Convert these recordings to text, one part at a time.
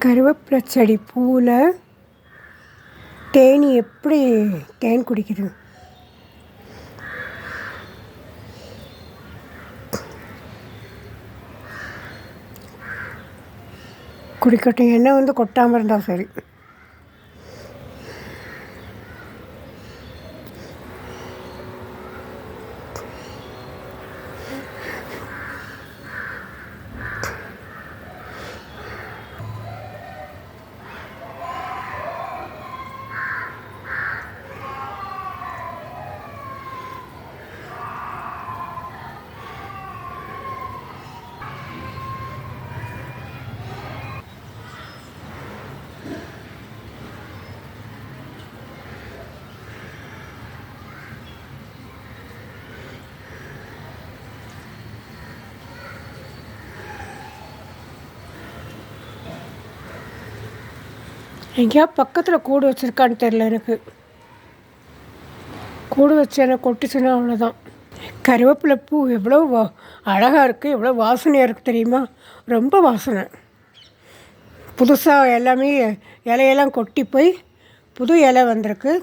கருவேப்பிலை செடி பூவில் தேனி எப்படி தேன் குடிக்குது. குடிக்கட்டும், எண்ணெய் வந்து கொட்டாமல் இருந்தால் சரி. எங்கேயா பக்கத்தில் கூடு வச்சுருக்கான்னு தெரில. எனக்கு கூடு வச்சு எனக்கு கொட்டிச்சுன்னா அவ்வளோதான். கருவேப்பிலை பூ எவ்வளோ அழகாக இருக்குது, எவ்வளோ வாசனையாக இருக்குது தெரியுமா. ரொம்ப வாசனை. புதுசாக எல்லாமே இலையெல்லாம் கொட்டி போய் புது இலை வந்திருக்கு.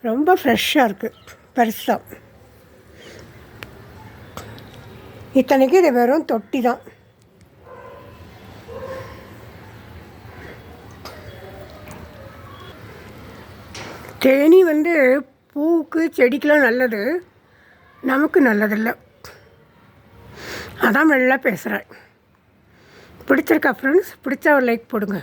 ரொம்ப ஃப்ரெஷ்ஷாக இருக்குது, பெருசாக. இத்தனைக்கு இது வெறும் தொட்டி தான். தேனி வந்து பூவுக்கு செடிக்கெலாம் நல்லது, நமக்கு நல்லதில்லை. அதான் மெல்ல பேசுகிறேன். பிடிச்சிருக்கா ஃப்ரெண்ட்ஸ்? பிடிச்சா ஒரு லைக் போடுங்க.